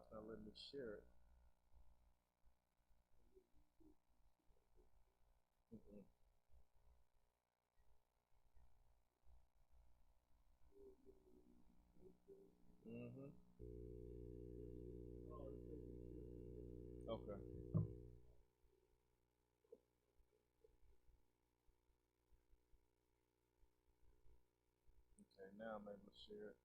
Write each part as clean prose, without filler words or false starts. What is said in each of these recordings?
It's not letting me share it. Mm-mm. Mm-hmm. Okay. Okay, now I'm able to share it.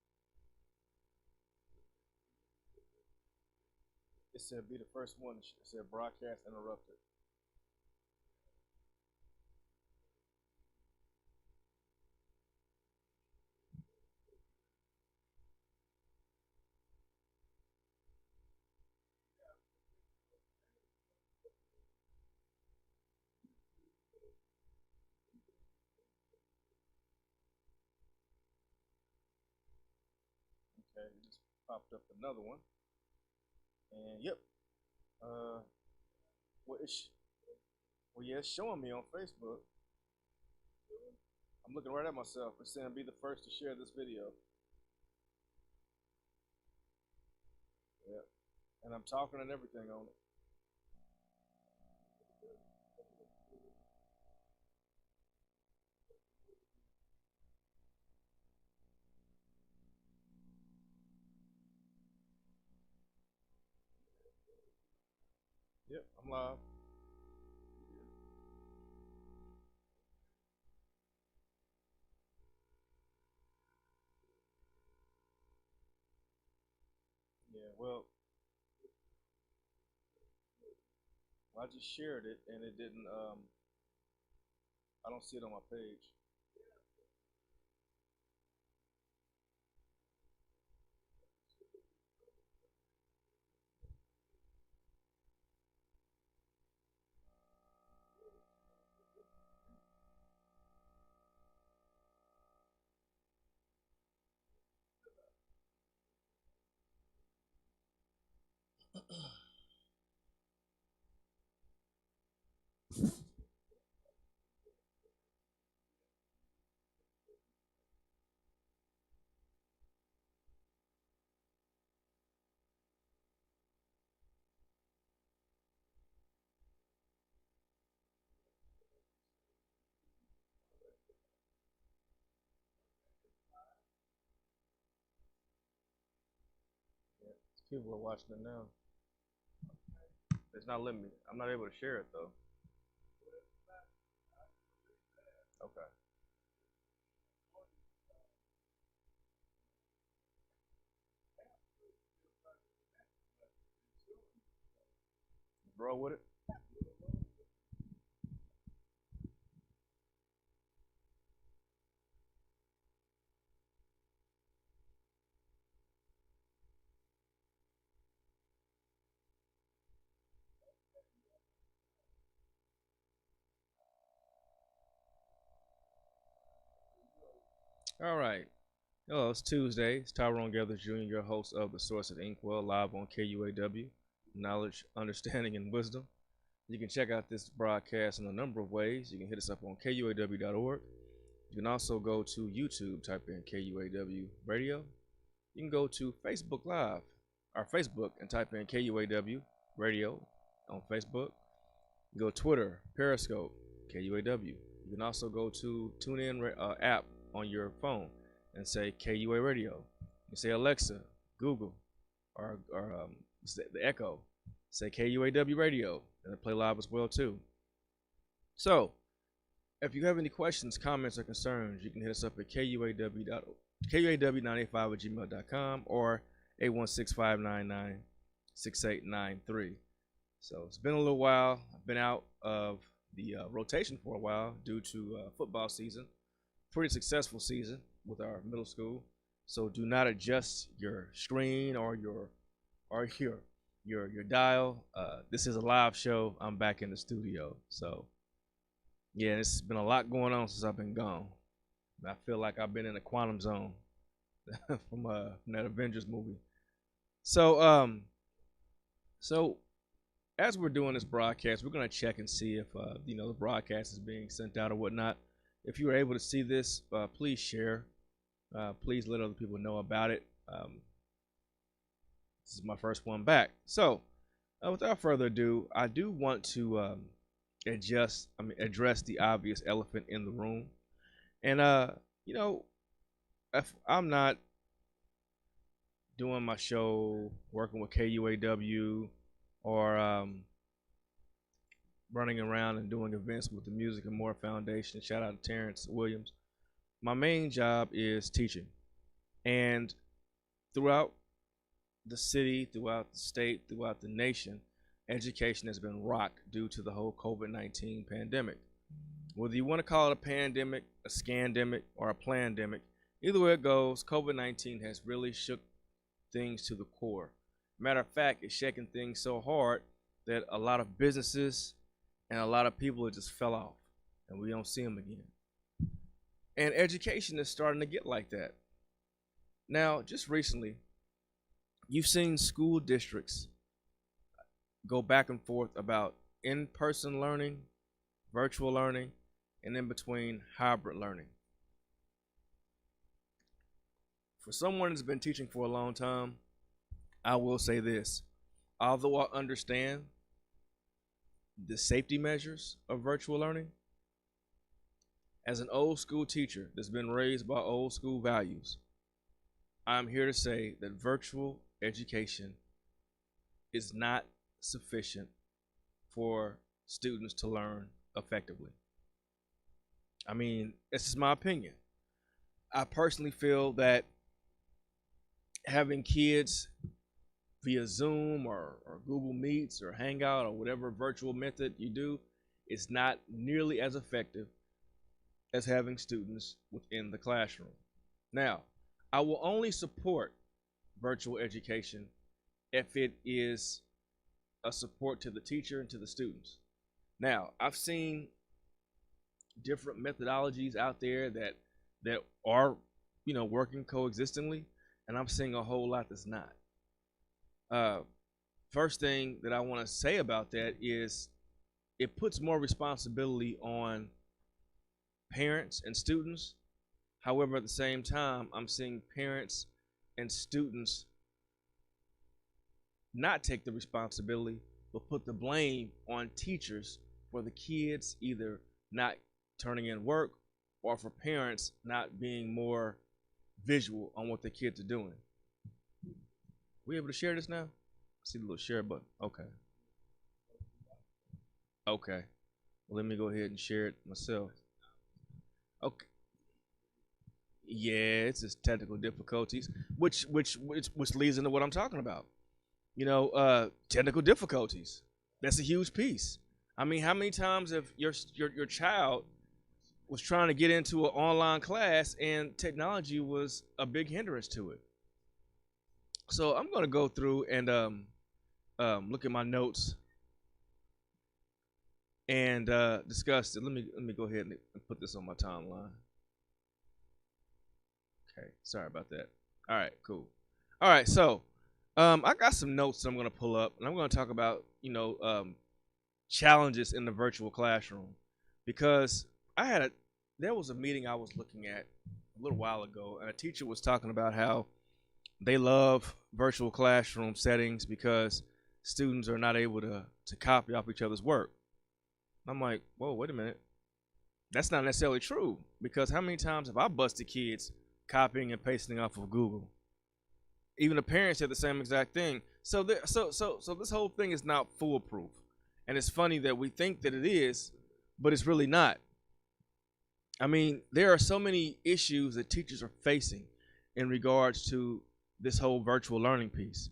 It said be the first one. It said broadcast interrupted. Okay, it just popped up another one. And yep. Uh, well, well, yeah, it's showing me on Facebook. I'm looking right at myself. It's saying be the first to share this video. Yeah. And I'm talking and everything on it. Yep, I'm live. Yeah, well, I just shared it and it didn't. I don't see it on my page. Yeah, people are watching it now. It's not letting me. I'm not able to share it though. Okay. Bro, with it. All right. Hello, it's Tuesday. It's Tyrone Gathers Jr., your host of The Source of Inkwell, live on KUAW. Knowledge, understanding, and wisdom. You can check out this broadcast in a number of ways. You can hit us up on KUAW.org. You can also go to YouTube, type in KUAW Radio. You can go to Facebook Live, our Facebook, and type in KUAW Radio on Facebook. You go to Twitter, Periscope, KUAW. You can also go to TuneIn app on your phone and say KUA Radio. You say Alexa, Google, or the Echo. Say KUAW Radio, and play live as well too. So, if you have any questions, comments, or concerns, you can hit us up at KUAW985 at gmail.com or 816-599-6893. So it's been a little while. I've been out of the rotation for a while due to football season. Pretty successful season with our middle school. So do not adjust your screen or your dial. This is a live show. I'm back in the studio. So yeah, it's been a lot going on since I've been gone. I feel like I've been in a quantum zone from that Avengers movie. So so as we're doing this broadcast, we're gonna check and see if the broadcast is being sent out or whatnot. If you were able to see this, please share. Please let other people know about it. This is my first one back. So, without further ado, I do want to address the obvious elephant in the room. And you know, if I'm not doing my show, working with KUAW, or running around and doing events with the Music and More Foundation. Shout out to Terrence Williams. My main job is teaching. And throughout the city, throughout the state, throughout the nation, education has been rocked due to the whole COVID-19 pandemic. Whether you want to call it a pandemic, a scandemic, or a plandemic, either way it goes, COVID-19 has really shook things to the core. Matter of fact, it's shaking things so hard that a lot of businesses and a lot of people just fell off, and we don't see them again. And education is starting to get like that. Now, just recently, you've seen school districts go back and forth about in-person learning, virtual learning, and in between hybrid learning. For someone that's been teaching for a long time, I will say this. Although I understand the safety measures of virtual learning, as an old school teacher that's been raised by old school values, I'm here to say that virtual education is not sufficient for students to learn effectively. I mean, this is my opinion. I personally feel that having kids via Zoom or Google Meets or Hangout or whatever virtual method you do is not nearly as effective as having students within the classroom. Now, I will only support virtual education if it is a support to the teacher and to the students. Now, I've seen different methodologies out there that are, working coexistently, and I'm seeing a whole lot that's not. First thing that I want to say about that is it puts more responsibility on parents and students. However, at the same time, I'm seeing parents and students not take the responsibility, but put the blame on teachers for the kids either not turning in work or for parents not being more visual on what the kids are doing. We able to share this now? See the little share button. Okay. Okay. Well, let me go ahead and share it myself. Okay. Yeah, it's just technical difficulties, which leads into what I'm talking about. Technical difficulties. That's a huge piece. I mean, how many times have your child was trying to get into an online class and technology was a big hindrance to it? So I'm going to go through and look at my notes and discuss it. Let me go ahead and put this on my timeline. Okay, sorry about that. All right, cool. All right, so I got some notes that I'm going to pull up, and I'm going to talk about challenges in the virtual classroom, because there was a meeting I was looking at a little while ago, and a teacher was talking about how they love virtual classroom settings because students are not able to copy off each other's work. I'm like, whoa, wait a minute. That's not necessarily true, because how many times have I busted kids copying and pasting off of Google? Even the parents said the same exact thing. So this whole thing is not foolproof. And it's funny that we think that it is, but it's really not. I mean, there are so many issues that teachers are facing in regards to this whole virtual learning piece.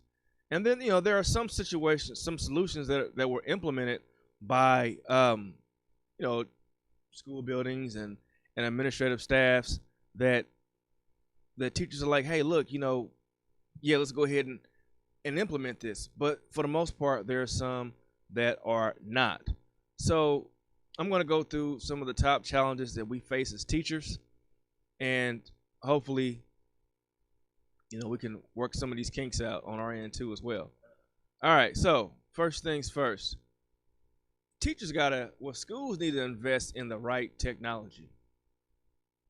And then, there are some situations, some solutions that were implemented by, school buildings and administrative staffs that the teachers are like, hey, look, yeah, let's go ahead and implement this. But for the most part, there are some that are not. So I'm going to go through some of the top challenges that we face as teachers, and hopefully, we can work some of these kinks out on our end too as well. All right, so first things first. Schools need to invest in the right technology.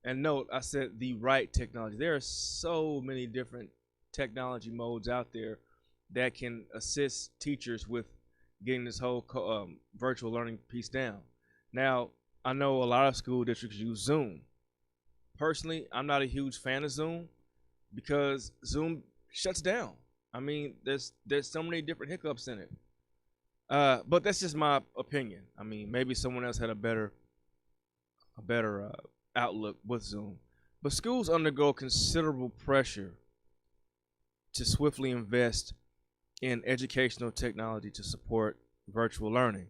And note, I said the right technology. There are so many different technology modes out there that can assist teachers with getting this whole virtual learning piece down. Now, I know a lot of school districts use Zoom. Personally, I'm not a huge fan of Zoom because Zoom shuts down. I mean, there's so many different hiccups in it. But that's just my opinion. I mean, maybe someone else had a better outlook with Zoom. But schools undergo considerable pressure to swiftly invest in educational technology to support virtual learning.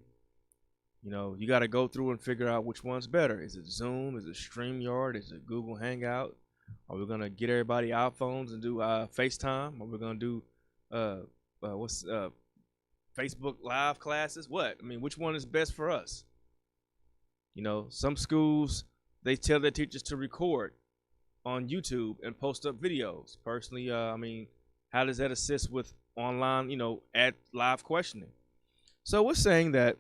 You know, you got to go through and figure out which one's better. Is it Zoom? Is it StreamYard? Is it Google Hangout? Are we gonna get everybody iPhones and do FaceTime? Are we gonna do what's Facebook Live classes? What? I mean, which one is best for us? You know, some schools they tell their teachers to record on YouTube and post up videos. Personally, I mean, how does that assist with online, at live questioning? So we're saying that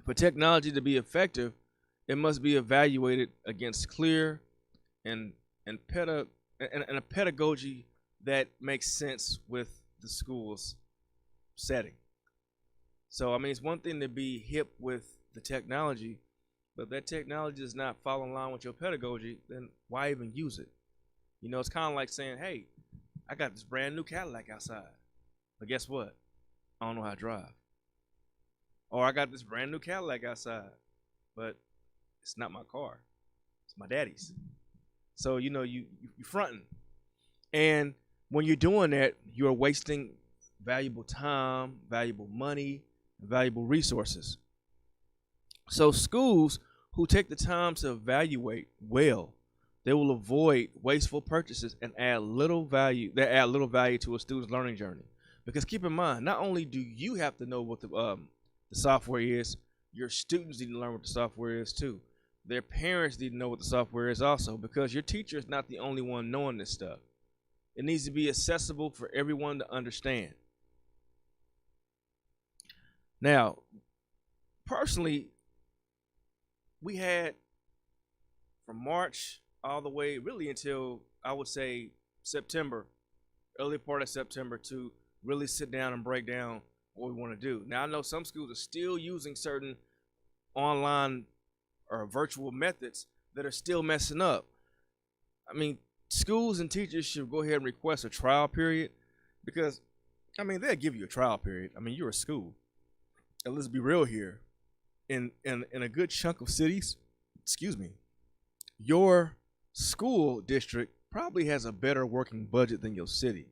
for technology to be effective, it must be evaluated against clear and and a pedagogy that makes sense with the school's setting. So I mean, it's one thing to be hip with the technology, but if that technology does not fall in line with your pedagogy, then why even use it? You know, it's kind of like saying, "Hey, I got this brand new Cadillac outside, but guess what? I don't know how to drive." Or I got this brand new Cadillac outside, but it's not my car. It's my daddy's. So you fronting, and when you're doing that, you're wasting valuable time, valuable money, valuable resources. So schools who take the time to evaluate well, they will avoid wasteful purchases and add little value. They add little value to a student's learning journey. Because keep in mind, not only do you have to know what the software is, your students need to learn what the software is too. Their parents need to know what the software is also, because your teacher is not the only one knowing this stuff. It needs to be accessible for everyone to understand. Now, personally, we had from March all the way really until I would say September, early part of September, to really sit down and break down what we want to do. Now, I know some schools are still using certain online or virtual methods that are still messing up. I mean, schools and teachers should go ahead and request a trial period, because, I mean, they'll give you a trial period. I mean, you're a school. And let's be real here. In a good chunk of cities, your school district probably has a better working budget than your city.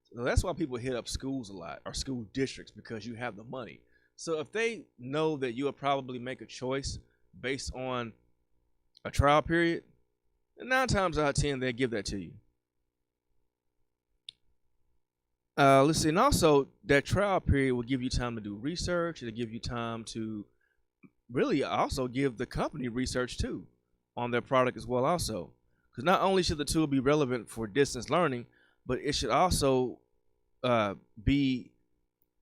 So that's why people hit up schools a lot, or school districts, because you have the money. So if they know that you'll probably make a choice based on a trial period, then 9 times out of 10 they give that to you. Let's see, and also that trial period will give you time to do research. It'll give you time to really also give the company research too on their product as well also, because not only should the tool be relevant for distance learning, but it should also be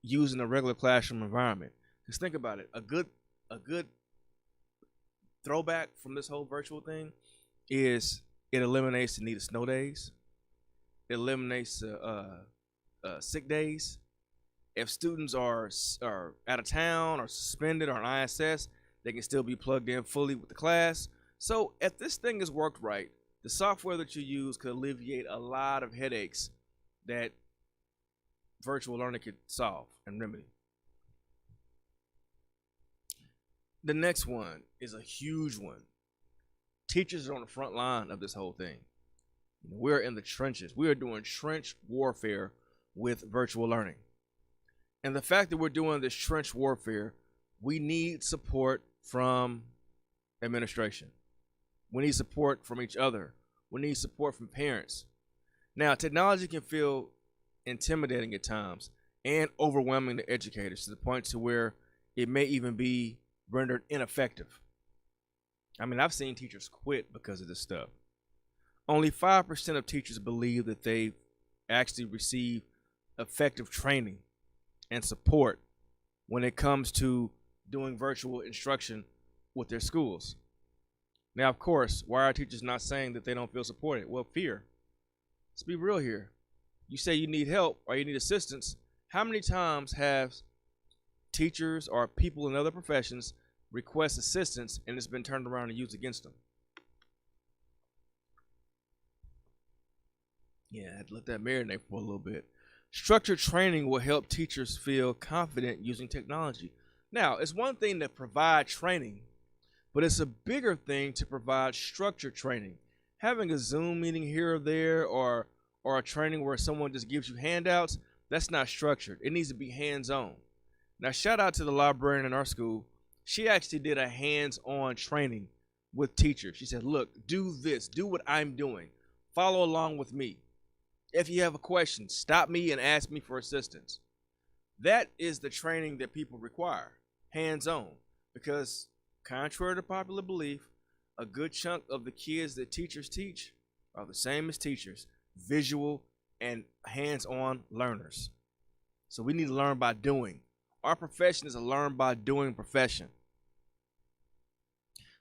used in a regular classroom environment. Because think about it, a good throwback from this whole virtual thing is it eliminates the need of snow days. It eliminates sick days. If students are out of town or suspended or on ISS, they can still be plugged in fully with the class. So if this thing is worked right, the software that you use could alleviate a lot of headaches that virtual learning could solve and remedy. The next one is a huge one. Teachers are on the front line of this whole thing. We're in the trenches. We are doing trench warfare with virtual learning. And the fact that we're doing this trench warfare, we need support from administration. We need support from each other. We need support from parents. Now, technology can feel intimidating at times and overwhelming to educators, to the point to where it may even be rendered ineffective. I mean, I've seen teachers quit because of this stuff. Only 5% of teachers believe that they actually receive effective training and support when it comes to doing virtual instruction with their schools. Now, of course, why are teachers not saying that they don't feel supported? Well, fear. Let's be real here. You say you need help or you need assistance, How many times have teachers or people in other professions request assistance and it's been turned around and used against them? Yeah, I had to let that marinate for a little bit. Structured training will help teachers feel confident using technology. Now, it's one thing to provide training, but it's a bigger thing to provide structured training. Having a Zoom meeting here or there, or a training where someone just gives you handouts, that's not structured. It needs to be hands-on. Now, shout out to the librarian in our school. She actually did a hands-on training with teachers. She said, look, do this, do what I'm doing. Follow along with me. If you have a question, stop me and ask me for assistance. That is the training that people require, hands-on. Because contrary to popular belief, a good chunk of the kids that teachers teach are the same as teachers, visual and hands-on learners. So we need to learn by doing. Our profession is a learn by doing profession.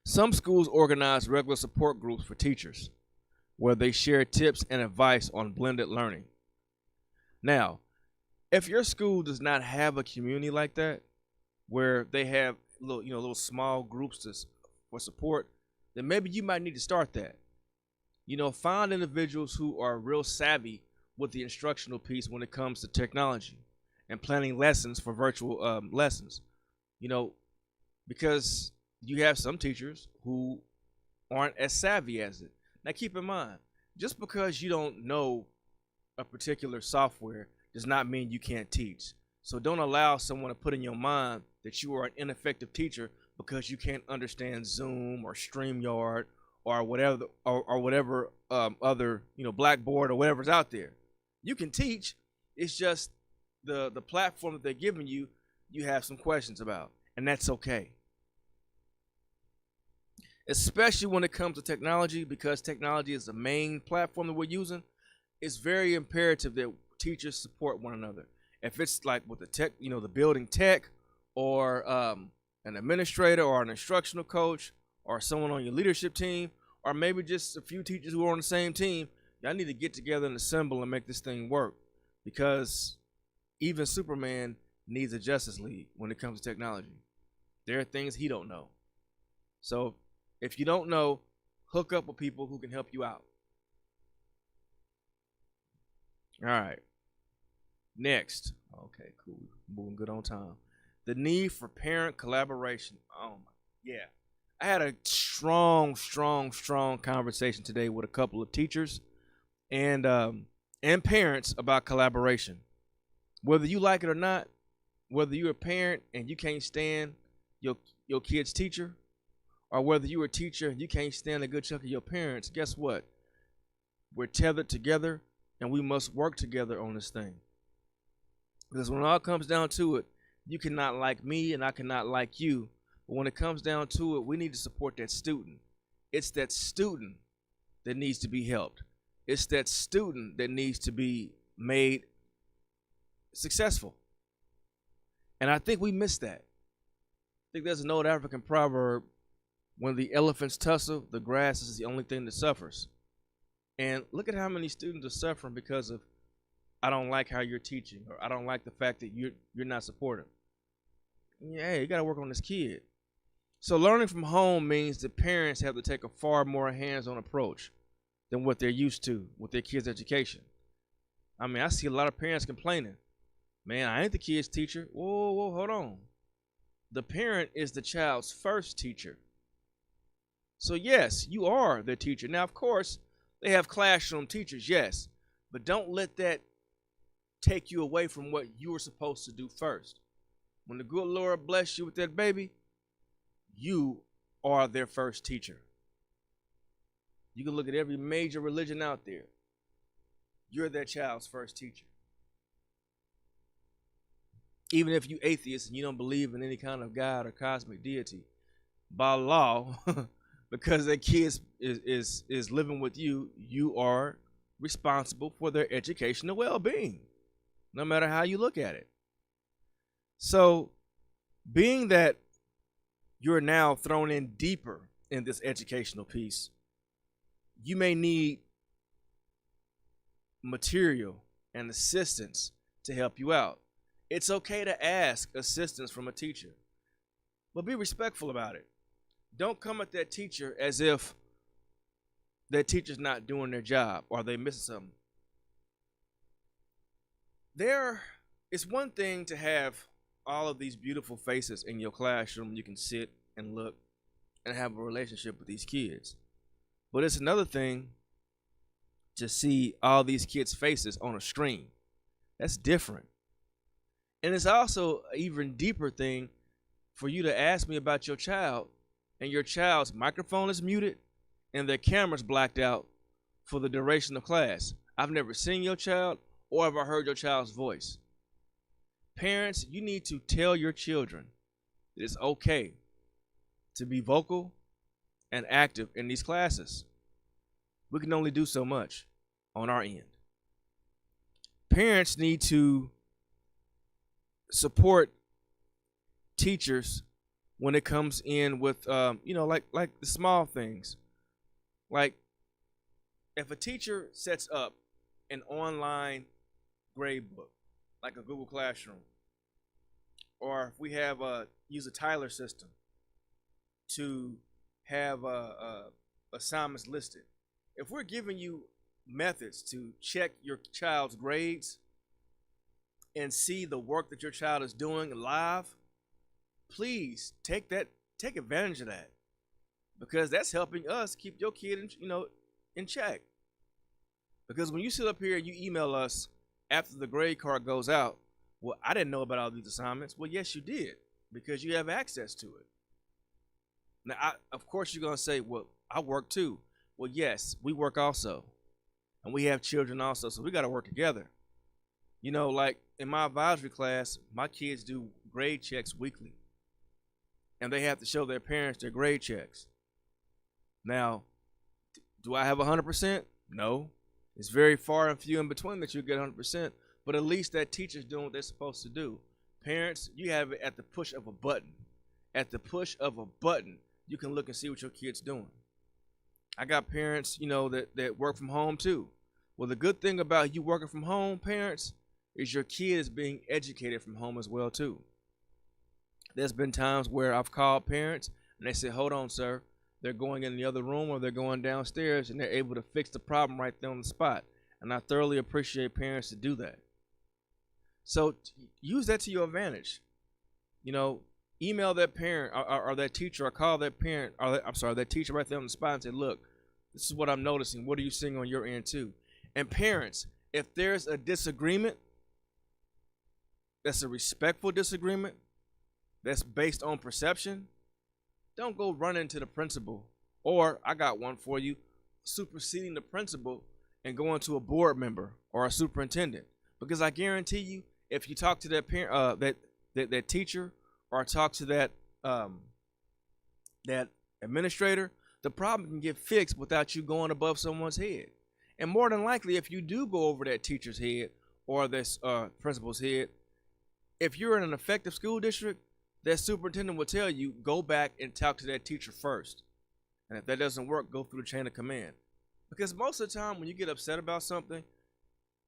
Some schools organize regular support groups for teachers where they share tips and advice on blended learning. Now, if your school does not have a community like that, where they have little small groups for support, then maybe you might need to start that. Find individuals who are real savvy with the instructional piece when it comes to technology and planning lessons for virtual lessons. Because you have some teachers who aren't as savvy as it. Now, keep in mind, just because you don't know a particular software does not mean you can't teach. So don't allow someone to put in your mind that you are an ineffective teacher because you can't understand Zoom or StreamYard or whatever other Blackboard or whatever's out there. You can teach. It's just the platform that they're giving you have some questions about, and that's okay. Especially when it comes to technology, because technology is the main platform that we're using, it's very imperative that teachers support one another. If it's like with the tech, the building tech, or an administrator or an instructional coach or someone on your leadership team, or maybe just a few teachers who are on the same team, y'all need to get together and assemble and make this thing work, because even Superman needs a Justice League when it comes to technology. There are things he don't know. So if you don't know, hook up with people who can help you out. All right. Next. Okay, cool. Moving good on time. The need for parent collaboration. Oh my, yeah. I had a strong conversation today with a couple of teachers and parents about collaboration. Whether you like it or not, whether you're a parent and you can't stand your kid's teacher, or whether you're a teacher and you can't stand a good chunk of your parents, guess what? We're tethered together and we must work together on this thing. Because when it all comes down to it, you cannot like me and I cannot like you. But when it comes down to it, we need to support that student. It's that student that needs to be helped. It's that student that needs to be made successful. And I think we miss that. I think there's an old African proverb, when the elephants tussle, the grass is the only thing that suffers. And look at how many students are suffering because of, I don't like how you're teaching, or I don't like the fact that you're not supportive. Yeah, hey, you got to work on this kid. So learning from home means that parents have to take a far more hands-on approach than what they're used to with their kids' education. I mean, I see a lot of parents complaining, man, I ain't the kid's teacher. Whoa, hold on. The parent is the child's first teacher. So yes, you are their teacher. Now, of course, they have classroom teachers, yes, but don't let that take you away from what you were supposed to do first. When the good Lord bless you with that baby, you are their first teacher. You can look at every major religion out there. You're their child's first teacher. Even if you atheist and you don't believe in any kind of God or cosmic deity, by law, because that kid is living with you, you are responsible for their educational well-being, no matter how you look at it. So, being that you're now thrown in deeper in this educational piece, you may need material and assistance to help you out. It's okay to ask assistance from a teacher, but be respectful about it. Don't come at that teacher as if that teacher's not doing their job or they missing something. There, it's one thing to have all of these beautiful faces in your classroom. You can sit and look and have a relationship with these kids. But it's another thing to see all these kids' faces on a screen. That's different. And it's also an even deeper thing for you to ask me about your child and your child's microphone is muted and their camera's blacked out for the duration of class. I've never seen your child or have I heard your child's voice. Parents, you need to tell your children that it's okay to be vocal and active in these classes. We can only do so much on our end. Parents need to support teachers when it comes in with like the small things. Like if a teacher sets up an online grade book like a Google Classroom, or if we have use a Tyler system to have assignments listed. If we're giving you methods to check your child's grades and see the work that your child is doing live, please take advantage of that, because that's helping us keep your kid in check. Because when you sit up here and you email us after the grade card goes out, well, I didn't know about all these assignments. Well, yes, you did, because you have access to it. Now, of course, you're going to say, well, I work too. Well, yes, we work also. And we have children also, so we got to work together. Like in my advisory class, my kids do grade checks weekly. And they have to show their parents their grade checks. Now, do I have 100%? No. It's very far and few in between that you get 100%, but at least that teacher's doing what they're supposed to do. Parents, you have it at the push of a button. At the push of a button, you can look and see what your kid's doing. I got parents, that work from home too. Well, the good thing about you working from home, parents, is your kid is being educated from home as well too. There's been times where I've called parents and they say, hold on, sir. They're going in the other room or they're going downstairs, and they're able to fix the problem right there on the spot. And I thoroughly appreciate parents to do that. So use that to your advantage. Email that parent or that teacher, or call that parent, or that teacher right there on the spot and say, look, this is what I'm noticing. What are you seeing on your end too? And parents, if there's a disagreement, that's a respectful disagreement, that's based on perception, don't go running to the principal, or I got one for you, superseding the principal and going to a board member or a superintendent. Because I guarantee you, if you talk to that parent, that teacher, or talk to that administrator, the problem can get fixed without you going above someone's head. And more than likely, if you do go over that teacher's head or this principal's head, if you're in an effective school district, that superintendent will tell you, go back and talk to that teacher first. And if that doesn't work, go through the chain of command. Because most of the time when you get upset about something,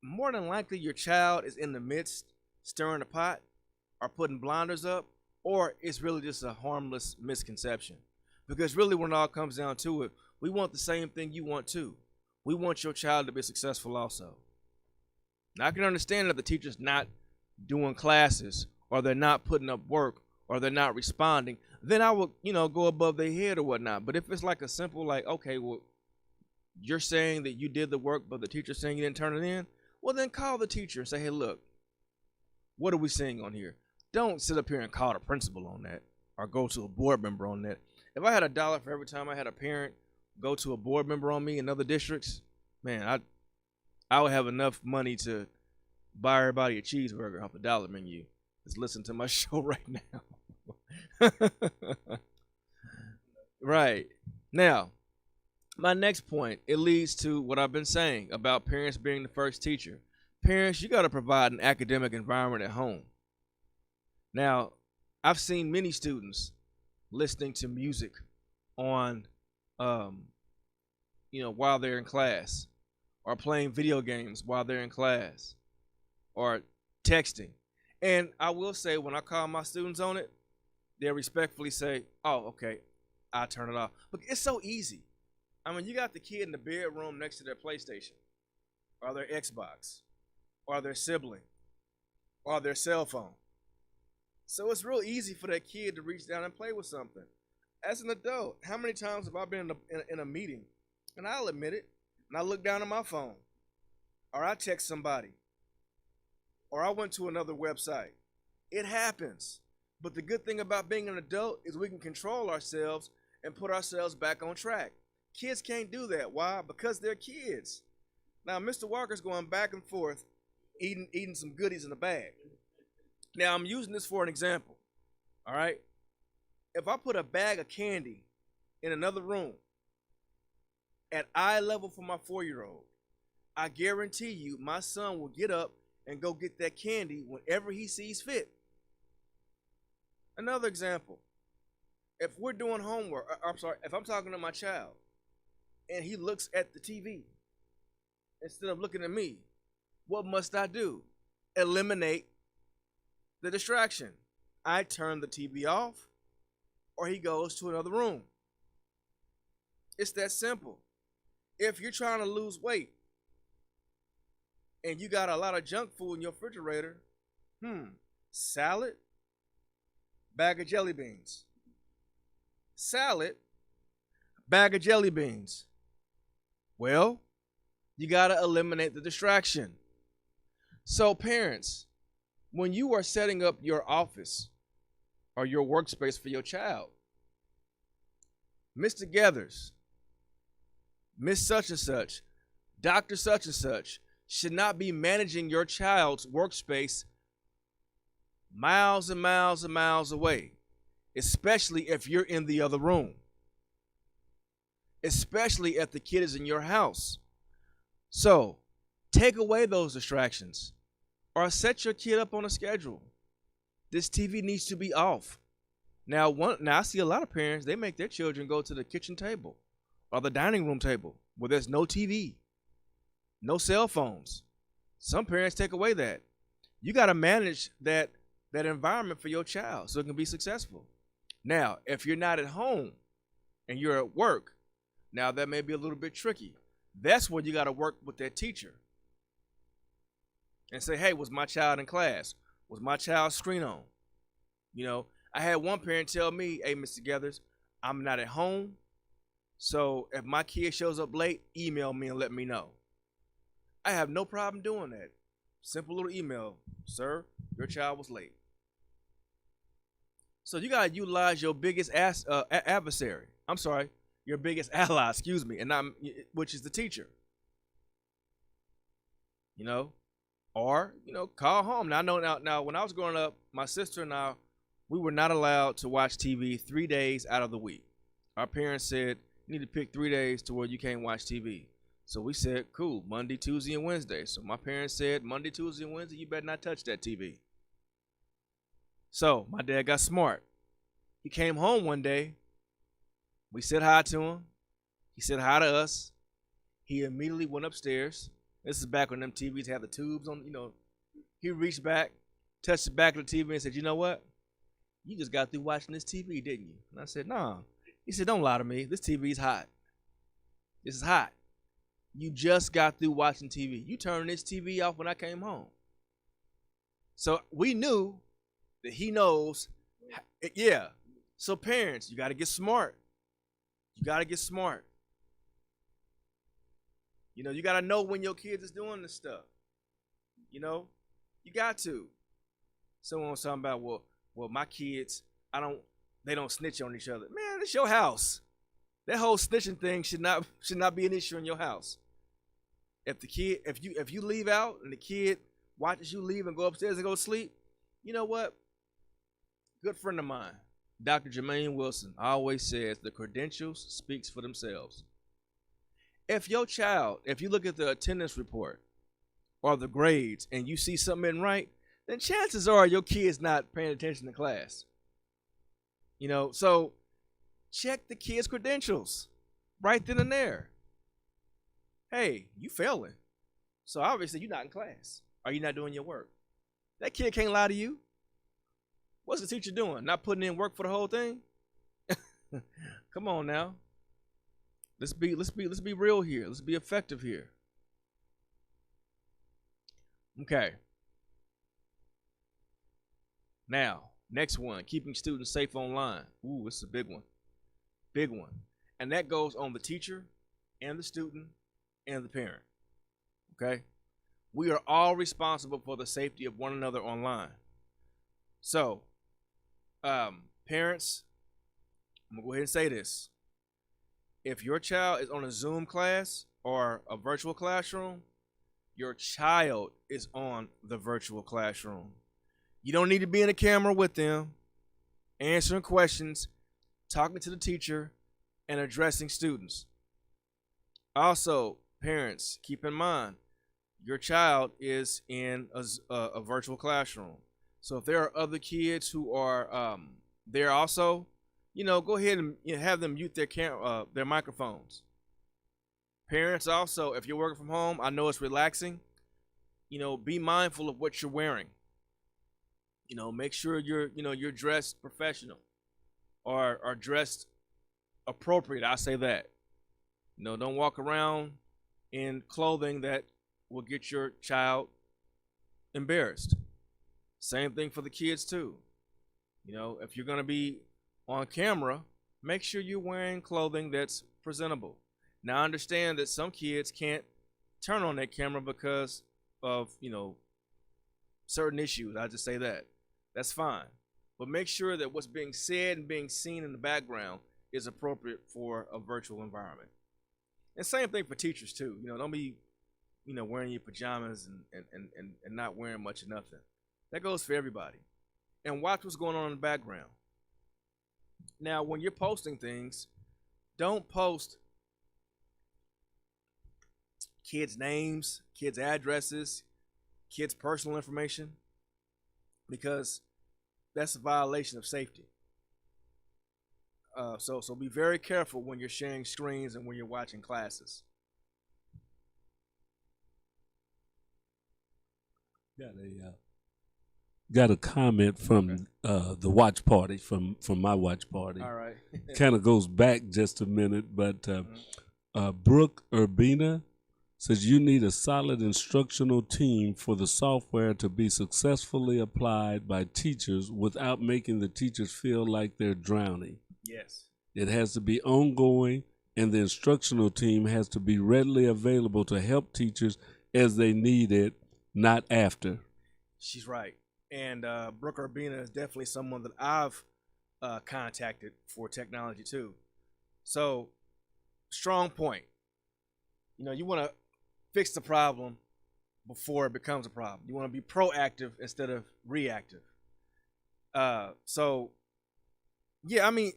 more than likely your child is in the midst stirring the pot or putting blinders up, or it's really just a harmless misconception. Because really when it all comes down to it, we want the same thing you want too. We want your child to be successful also. Now I can understand that the teacher's not doing classes, or they're not putting up work, or they're not responding, then I will, go above their head or whatnot. But if it's like a simple, like, okay, well, you're saying that you did the work, but the teacher's saying you didn't turn it in, well, then call the teacher and say, hey, look, what are we seeing on here? Don't sit up here and call the principal on that, or go to a board member on that. If I had $1 for every time I had a parent go to a board member on me in other districts, man, I would have enough money to buy everybody a cheeseburger off the dollar menu. Just listen to my show right now. Right. Now, my next point, it leads to what I've been saying about parents being the first teacher. Parents, you got to provide an academic environment at home. Now, I've seen many students listening to music on, while they're in class, or playing video games while they're in class, or texting. And I will say, when I call my students on it, they'll respectfully say, "Oh, okay, I'll turn it off." But it's so easy. I mean, you got the kid in the bedroom next to their PlayStation, or their Xbox, or their sibling, or their cell phone. So it's real easy for that kid to reach down and play with something. As an adult, how many times have I been in a meeting, and I'll admit it, and I look down at my phone, or I text somebody, or I went to another website. It happens. But the good thing about being an adult is we can control ourselves and put ourselves back on track. Kids can't do that. Why? Because they're kids. Now, Mr. Walker's going back and forth, eating some goodies in a bag. Now, I'm using this for an example. All right? If I put a bag of candy in another room at eye level for my 4-year-old, I guarantee you my son will get up and go get that candy whenever he sees fit. Another example. If we're doing homework, if I'm talking to my child and he looks at the TV instead of looking at me, what must I do? Eliminate the distraction. I turn the TV off, or he goes to another room. It's that simple. If you're trying to lose weight and you got a lot of junk food in your refrigerator, salad, bag of jelly beans. Salad, bag of jelly beans. Well, you got to eliminate the distraction. So parents, when you are setting up your office or your workspace for your child, Mr. Gathers, Miss such and such, Dr. such and such should not be managing your child's workspace miles and miles and miles away, especially if you're in the other room, especially if the kid is in your house. So take away those distractions or set your kid up on a schedule. This TV needs to be off. Now I see a lot of parents, they make their children go to the kitchen table or the dining room table where there's no TV, no cell phones. Some parents take away that. You got to manage that environment for your child so it can be successful. Now, if you're not at home and you're at work, now that may be a little bit tricky. That's where you got to work with that teacher and say, hey, was my child in class? Was my child's screen on? You know, I had one parent tell me, hey, Mr. Gathers, I'm not at home, so if my kid shows up late, email me and let me know. I have no problem doing that. Simple little email. Sir, your child was late. So you got to utilize your biggest adversary. I'm sorry, your biggest ally, excuse me, which is the teacher. You know, or, you know, call home. Now, I know now when I was growing up, my sister and I, we were not allowed to watch TV 3 days out of the week. Our parents said, you need to pick 3 days to where you can't watch TV. So we said, cool, Monday, Tuesday, and Wednesday. So my parents said, Monday, Tuesday, and Wednesday, you better not touch that TV. So my dad got smart. He came home one day. We said hi to him. He said hi to us. He immediately went upstairs. This is back when them TVs had the tubes on, you know. He reached back, touched the back of the TV and said, you know what? You just got through watching this TV, didn't you? And I said, nah. He said, don't lie to me. This TV is hot. This is hot. You just got through watching TV. You turned this TV off when I came home. So we knew that he knows. Yeah. So parents, you got to get smart. You got to get smart. You know, you got to know when your kids is doing this stuff. You know, you got to. Someone was talking about, well, my kids, they don't snitch on each other. Man, it's your house. That whole snitching thing should not be an issue in your house. If you leave out and the kid watches you leave and go upstairs and go to sleep, you know what? Good friend of mine, Dr. Jermaine Wilson, always says the credentials speaks for themselves. If you look at the attendance report or the grades and you see something isn't right, then chances are your kid's not paying attention to class. You know, so check the kid's credentials right then and there. Hey, you failing. So obviously you're not in class. Or you're not doing your work. That kid can't lie to you. What's the teacher doing? Not putting in work for the whole thing? Come on now. Let's be real here. Let's be effective here. Okay. Now, next one, keeping students safe online. Ooh, this is a big one. Big one. And that goes on the teacher and the student and the parent. Okay? We are all responsible for the safety of one another online. So, parents, I'm gonna go ahead and say this. If your child is on a Zoom class or a virtual classroom, your child is on the virtual classroom. You don't need to be in the camera with them, answering questions, talking to the teacher, and addressing students. Also, parents, keep in mind, your child is in a virtual classroom. So if there are other kids who are there also, go ahead and have them mute their microphones. Parents also, if you're working from home, I know it's relaxing. Be mindful of what you're wearing. Make sure you're dressed professional or dressed appropriate. I say that. Don't walk around in clothing that will get your child embarrassed. Same thing for the kids too. If you're gonna be on camera, make sure you're wearing clothing that's presentable. Now I understand that some kids can't turn on their camera because of certain issues. I just say that. That's fine. But make sure that what's being said and being seen in the background is appropriate for a virtual environment. And same thing for teachers too. Don't be, wearing your pajamas and not wearing much of nothing. That goes for everybody. And watch what's going on in the background. Now, when you're posting things, don't post kids' names, kids' addresses, kids' personal information, because that's a violation of safety. So be very careful when you're sharing screens and when you're watching classes. Got a comment from the watch party from my watch party. All right. Kind of goes back just a minute, but Brooke Urbina says you need a solid instructional team for the software to be successfully applied by teachers without making the teachers feel like they're drowning. Yes. It has to be ongoing, and the instructional team has to be readily available to help teachers as they need it, not after. She's right. And Brooke Urbina is definitely someone that I've contacted for technology too. So, strong point. You want to fix the problem before it becomes a problem. You want to be proactive instead of reactive. So, yeah, I mean,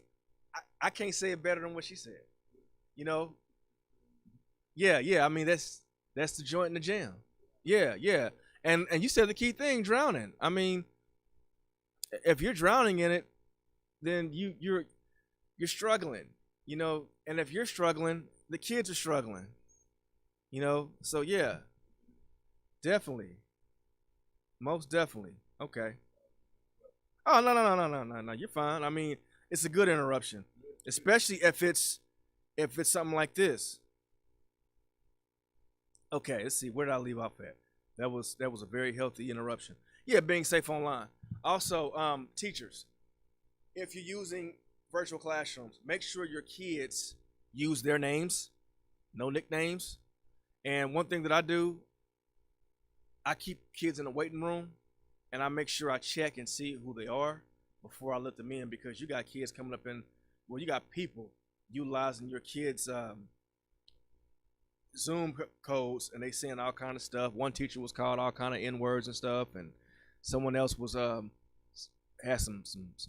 I can't say it better than what she said. Yeah. I mean, that's the joint in the jam. Yeah. And you said the key thing, drowning. I mean, if you're drowning in it, then you're struggling, and if you're struggling, the kids are struggling. So yeah. Definitely. Most definitely. Okay. Oh no. You're fine. I mean, it's a good interruption. Especially if it's something like this. Okay, let's see. Where did I leave off at? That was a very healthy interruption. Yeah, being safe online. Also, teachers, if you're using virtual classrooms, make sure your kids use their names, no nicknames. And one thing that I do, I keep kids in the waiting room, and I make sure I check and see who they are before I let them in, because you got kids coming up you got people utilizing your kids' Zoom codes, and they saying all kind of stuff. One teacher was called all kind of N-words and stuff, and someone else was had some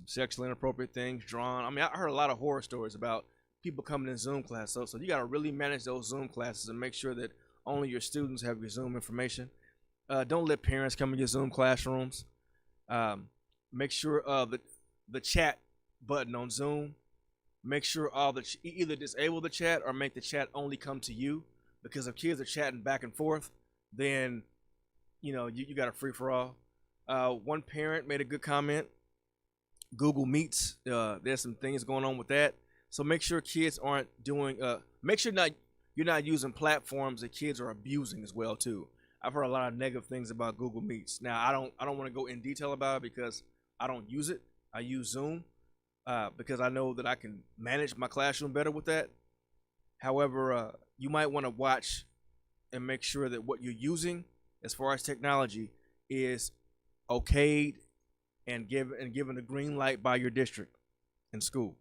sexually inappropriate things drawn. I mean, I heard a lot of horror stories about people coming in Zoom class. So you got to really manage those Zoom classes and make sure that only your students have your Zoom information. Don't let parents come in your Zoom classrooms. Make sure the chat button on Zoom, make sure either disable the chat or make the chat only come to you, because if kids are chatting back and forth, then you got a free for all. One parent made a good comment. Google Meets, there's some things going on with that. So make sure kids aren't doing. Make sure not you're not using platforms that kids are abusing as well too. I've heard a lot of negative things about Google Meets. Now I don't want to go in detail about it because I don't use it. I use Zoom because I know that I can manage my classroom better with that. However, you might want to watch and make sure that what you're using as far as technology is okayed and given a green light by your district in school.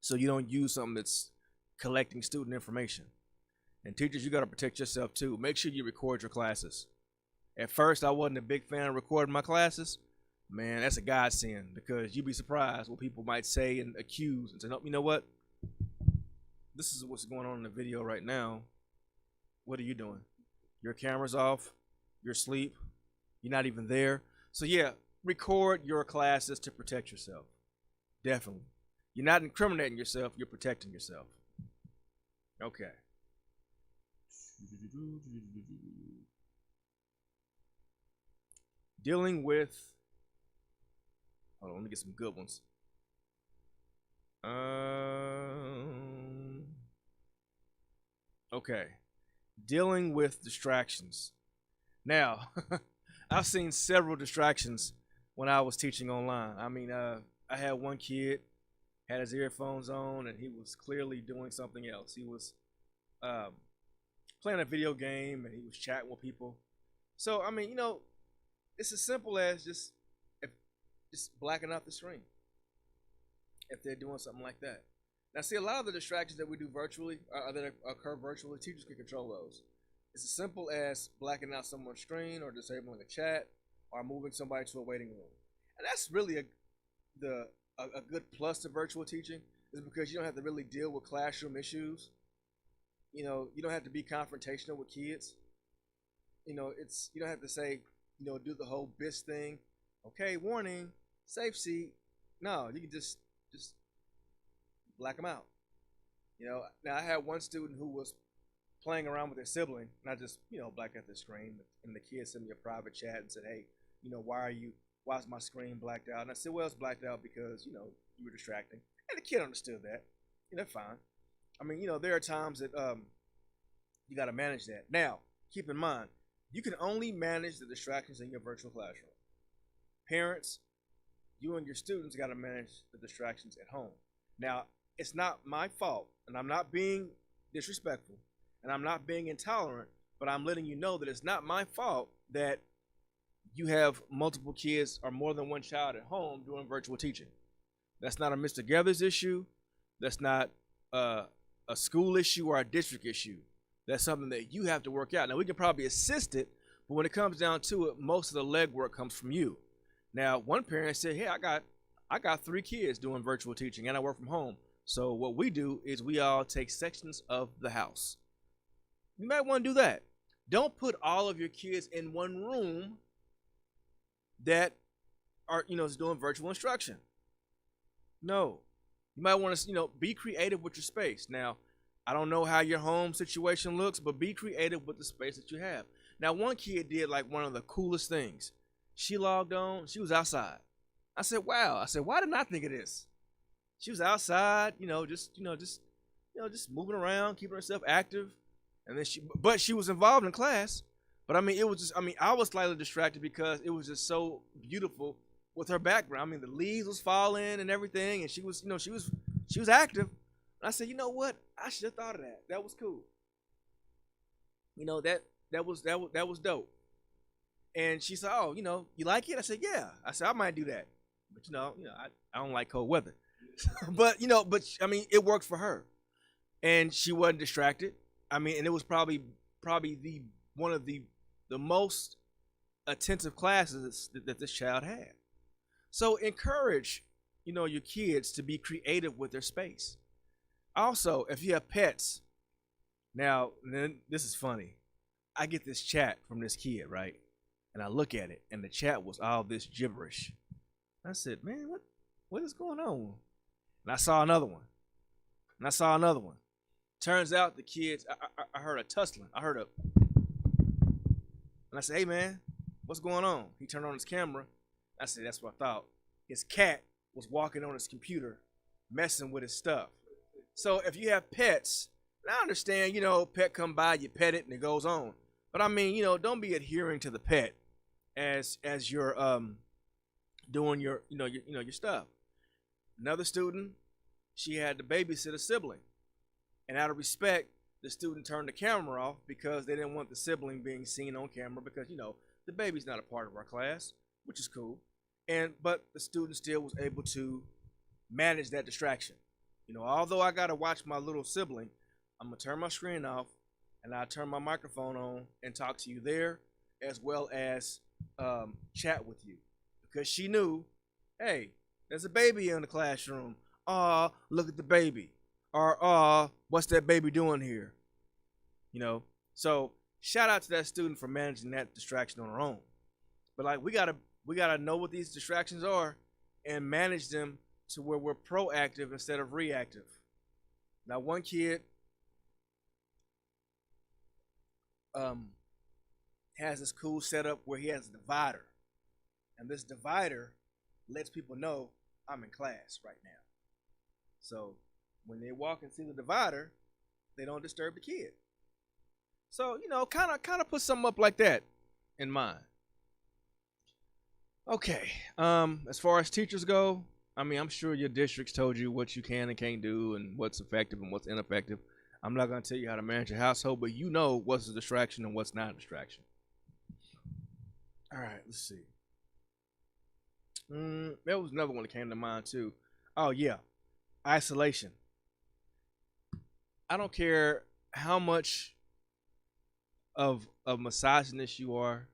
So you don't use something that's collecting student information. And teachers, you got to protect yourself too. Make sure you record your classes. At first, I wasn't a big fan of recording my classes. Man, that's a godsend because you'd be surprised what people might say and accuse and say, no, you know what? This is what's going on in the video right now. What are you doing? Your camera's off. You're asleep. You're not even there. So yeah, record your classes to protect yourself. Definitely. You're not incriminating yourself. You're protecting yourself. Okay. Dealing with. Hold on, let me get some good ones. Okay. Dealing with distractions. Now, I've seen several distractions when I was teaching online. I mean, I had one kid had his earphones on and he was clearly doing something else. He was playing a video game and he was chatting with people. So I mean, it's as simple as just blacking out the screen if they're doing something like that. Now, see, a lot of the distractions that we do virtually, that occur virtually, teachers can control those. It's as simple as blacking out someone's screen or disabling a chat or moving somebody to a waiting room. And that's really a good plus to virtual teaching is because you don't have to really deal with classroom issues. You don't have to be confrontational with kids. You don't have to say, do the whole BIS thing. Okay, warning, safe seat. No, you can just black them out. Now I had one student who was playing around with their sibling, and I just, black out the screen, and the kid sent me a private chat and said, hey, why is my screen blacked out? And I said, well, it's blacked out because, you were distracting. And the kid understood that. Fine. I mean, there are times that you got to manage that. Now, keep in mind, you can only manage the distractions in your virtual classroom. Parents, you and your students got to manage the distractions at home. Now, it's not my fault, and I'm not being disrespectful, and I'm not being intolerant, but I'm letting you know that it's not my fault that you have multiple kids or more than one child at home doing virtual teaching. That's not a Mr. Gathers issue. That's not a school issue or a district issue. That's something that you have to work out. Now, we can probably assist it, but when it comes down to it, most of the legwork comes from you. Now, one parent said, hey, I got 3 kids doing virtual teaching and I work from home. So what we do is we all take sections of the house. You might want to do that. Don't put all of your kids in one room that are, is doing virtual instruction. No. You might want to, be creative with your space. Now, I don't know how your home situation looks, but be creative with the space that you have. Now, one kid did like one of the coolest things. She logged on, she was outside. I said, wow. I said, why didn't I think of this? She was outside, just moving around, keeping herself active. And then she was involved in class. But I mean, I was slightly distracted because it was just so beautiful with her background. I mean, the leaves was falling and everything, and she was active. And I said, you know what? I should have thought of that. That was cool. That was dope. And she said, oh, you like it? I said, yeah. I said, I might do that. But I don't like cold weather. but I mean, it worked for her. And she wasn't distracted. I mean, and it was probably the one of the most attentive classes that this child had. So encourage, your kids to be creative with their space. Also, if you have pets, now then this is funny. I get this chat from this kid, right? And I look at it, and the chat was all this gibberish. I said, man, what is going on? And I saw another one. And I saw another one. Turns out the kids, I heard a tussling. I heard a, and I said, hey man, what's going on? He turned on his camera. I said, that's what I thought. His cat was walking on his computer, messing with his stuff. So if you have pets, I understand, pet come by, you pet it, and it goes on. But I mean, don't be adhering to the pet as you're doing your stuff. Another student, she had to babysit a sibling, and out of respect, the student turned the camera off because they didn't want the sibling being seen on camera because the baby's not a part of our class, which is cool. But the student still was able to manage that distraction. Although I gotta watch my little sibling, I'm gonna turn my screen off and I turn my microphone on and talk to you there, as well as chat with you, because she knew, hey, there's a baby in the classroom. Look at the baby. Or what's that baby doing here? So shout out to that student for managing that distraction on her own. But like we gotta know what these distractions are and manage them to where we're proactive instead of reactive. Now, one kid has this cool setup where he has a divider, and this divider lets people know I'm in class right now. So when they walk and see the divider, they don't disturb the kid. So kind of put something up like that in mind. Okay. As far as teachers go, I mean, I'm sure your districts told you what you can and can't do and what's effective and what's ineffective. I'm not going to tell you how to manage your household, but what's a distraction and what's not a distraction. All right, let's see. There was another one that came to mind too. Oh yeah, isolation. I don't care how much of a misogynist you are,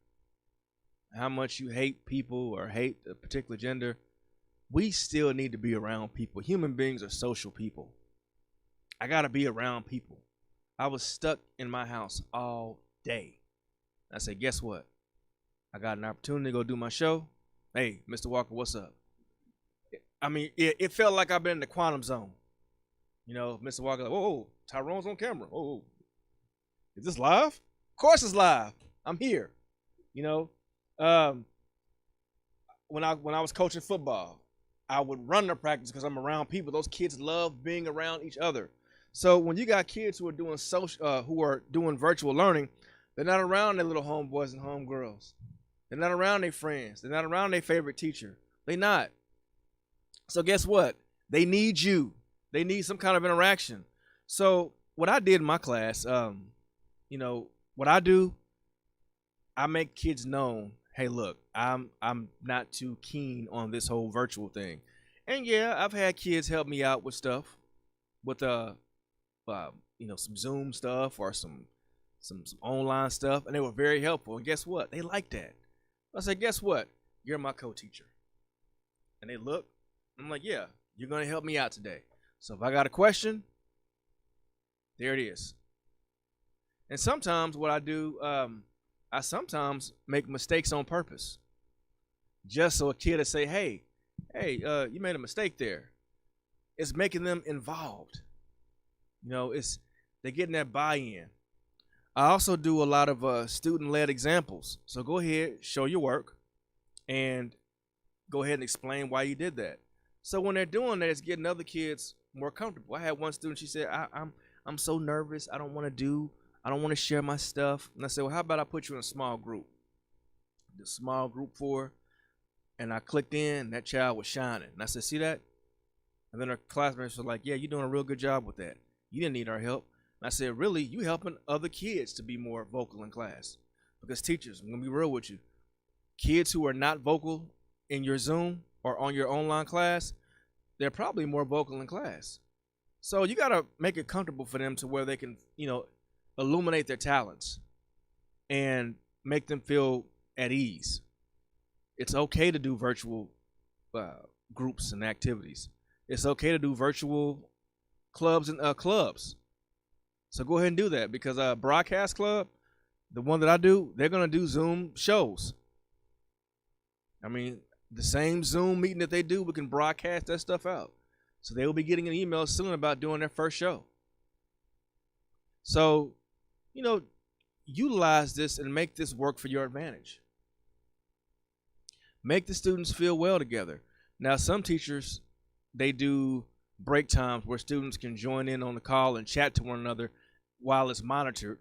how much you hate people or hate a particular gender. We still need to be around people. Human beings are social people. I gotta be around people. I was stuck in my house all day. I said, guess what? I got an opportunity to go do my show. Hey, Mr. Walker, what's up? I mean, it felt like I've been in the quantum zone. Mr. Walker, like, whoa, Tyrone's on camera. Oh, is this live? Of course it's live. I'm here. When I was coaching football, I would run the practice because I'm around people. Those kids love being around each other. So when you got kids who are doing virtual learning, they're not around their little homeboys and homegirls. They're not around their friends. They're not around their favorite teacher. They're not. So guess what? They need you. They need some kind of interaction. So what I did in my class, what I do, I make kids know, hey, look, I'm not too keen on this whole virtual thing. And yeah, I've had kids help me out with stuff, with some Zoom stuff or some online stuff, and they were very helpful. And guess what? They liked that. I said, guess what? You're my co-teacher. And they look, I'm like, yeah, you're gonna help me out today. So if I got a question, there it is. And sometimes what I do, I sometimes make mistakes on purpose, just so a kid will say, hey, you made a mistake there. It's making them involved. They're getting that buy-in. I also do a lot of student-led examples. So go ahead, show your work, and go ahead and explain why you did that. So when they're doing that, it's getting other kids more comfortable. I had one student, she said, I'm so nervous. I don't want to share my stuff. And I said, well, how about I put you in a small group? The small group for, and I clicked in, and that child was shining. And I said, see that? And then her classmates were like, yeah, you're doing a real good job with that. You didn't need our help. And I said, really? You helping other kids to be more vocal in class. Because teachers, I'm going to be real with you. Kids who are not vocal in your Zoom or on your online class, they're probably more vocal in class. So you got to make it comfortable for them to where they can, illuminate their talents and make them feel at ease. It's okay to do virtual groups and activities. It's okay to do virtual clubs and clubs. So go ahead and do that, because Broadcast Club, the one that I do, they're going to do Zoom shows. I mean, the same Zoom meeting that they do, we can broadcast that stuff out. So they will be getting an email soon about doing their first show. So, utilize this and make this work for your advantage. Make the students feel well together. Now, some teachers, they do break times where students can join in on the call and chat to one another while it's monitored.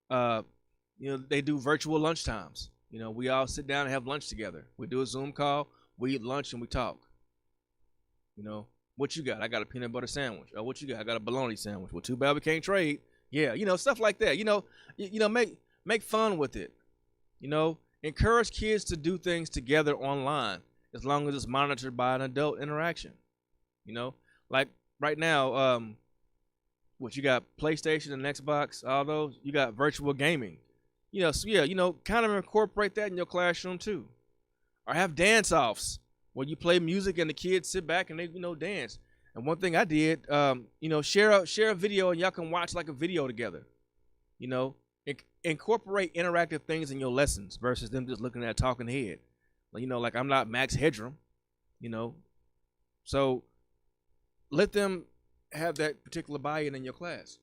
Uh, they do virtual lunch times. We all sit down and have lunch together. We do a Zoom call, we eat lunch, and we talk. What you got? I got a peanut butter sandwich. Oh, what you got? I got a bologna sandwich. Well, too bad we can't trade. Yeah, stuff like that. Make fun with it. Encourage kids to do things together online as long as it's monitored by an adult interaction. Like right now, what you got? PlayStation and Xbox, all those. You got virtual gaming. Kind of incorporate that in your classroom too, or have dance offs where you play music and the kids sit back and they dance. And one thing I did, share a video and y'all can watch like a video together. Incorporate interactive things in your lessons versus them just looking at a talking head. Like I'm not Max Headroom, so let them have that particular buy-in in your class.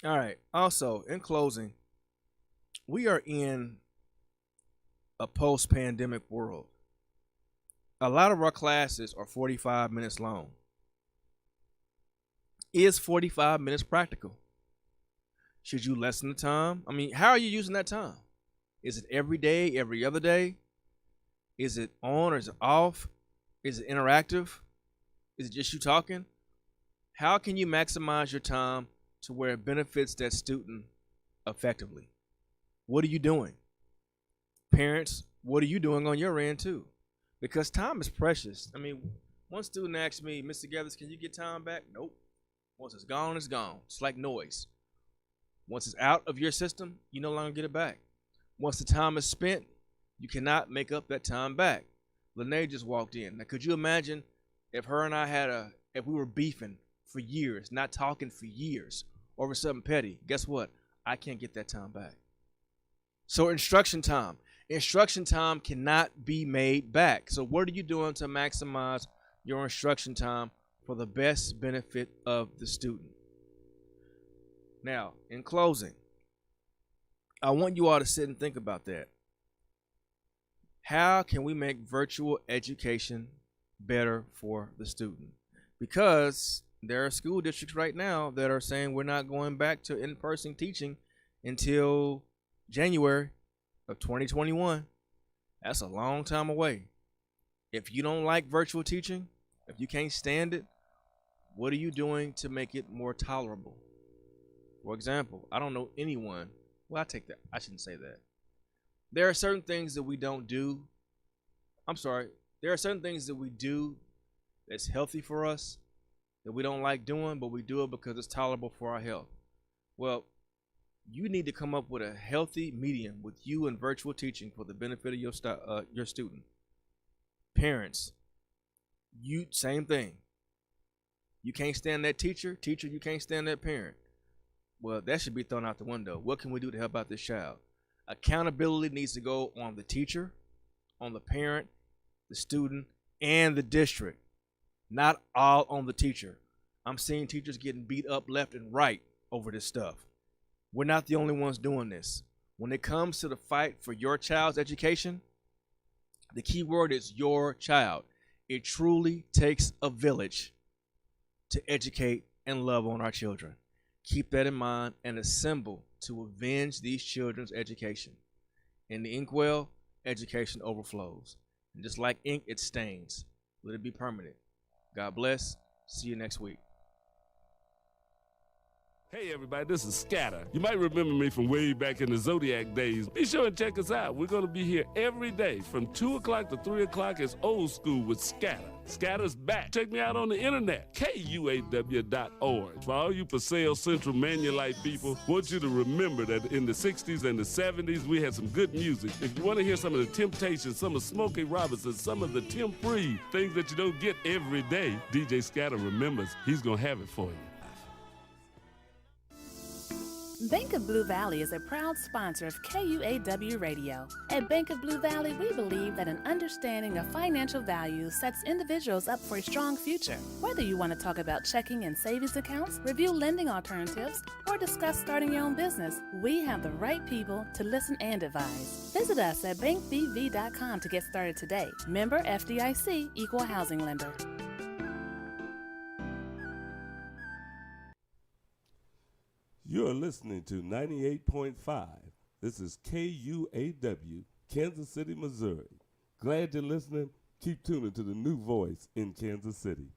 All right. Also, in closing, we are in a post-pandemic world. A lot of our classes are 45 minutes long. Is 45 minutes practical? Should you lessen the time? I mean, how are you using that time? Is it every day, every other day? Is it on or is it off? Is it interactive? Is it just you talking? How can you maximize your time to where it benefits that student effectively? What are you doing? Parents, what are you doing on your end too? Because time is precious. I mean, one student asked me, Mr. Gathers, can you get time back? Nope. Once it's gone, it's gone. It's like noise. Once it's out of your system, you no longer get it back. Once the time is spent, you cannot make up that time back. Lene just walked in. Now, could you imagine if her and I if we were beefing for years, not talking for years over something petty? Guess what? I can't get that time back. So instruction time cannot be made back. So what are you doing to maximize your instruction time for the best benefit of the student? Now, in closing, I want you all to sit and think about that. How can we make virtual education better for the student? Because there are school districts right now that are saying we're not going back to in-person teaching until January of 2021. That's a long time away. If you don't like virtual teaching, if you can't stand it, what are you doing to make it more tolerable? For example, I don't know anyone. Well, I take that. I shouldn't say that. There are certain things that we don't do. There are certain things that we do that's healthy for us that we don't like doing, but we do it because it's tolerable for our health. Well, you need to come up with a healthy medium with you and virtual teaching for the benefit of your student. Parents, same thing. You can't stand that teacher, you can't stand that parent. Well, that should be thrown out the window. What can we do to help out this child? Accountability needs to go on the teacher, on the parent, the student, and the district. Not all on the teacher. I'm seeing teachers getting beat up left and right over this stuff. We're not the only ones doing this. When it comes to the fight for your child's education, the key word is your child. It truly takes a village to educate and love on our children. Keep that in mind and assemble to avenge these children's education. In the Inkwell, education overflows. And just like ink, it stains. Let it be permanent. God bless. See you next week. Hey everybody, this is Scatter. You might remember me from way back in the Zodiac days. Be sure and check us out. We're going to be here every day from 2 o'clock to 3 o'clock. It's old school with Scatter. Scatter's back. Check me out on the internet, KUAW.org. For all you for sale Central Manulite people, I want you to remember that in the 60s and the 70s, we had some good music. If you want to hear some of the Temptations, some of Smokey Robinson, some of the Tim Free, things that you don't get every day, DJ Scatter remembers he's going to have it for you. Bank of Blue Valley is a proud sponsor of KUAW Radio. At Bank of Blue Valley, we believe that an understanding of financial values sets individuals up for a strong future. Whether you want to talk about checking and savings accounts, review lending alternatives, or discuss starting your own business, we have the right people to listen and advise. Visit us at bankbv.com to get started today. Member FDIC, Equal Housing Lender. You're listening to 98.5. This is KUAW, Kansas City, Missouri. Glad you're listening. Keep tuning to the new voice in Kansas City.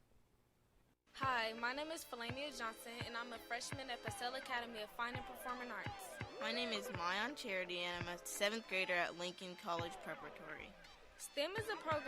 Hi, my name is Felania Johnson, and I'm a freshman at Purcell Academy of Fine and Performing Arts. My name is Mayan Charity, and I'm a 7th grader at Lincoln College Preparatory. STEM is a program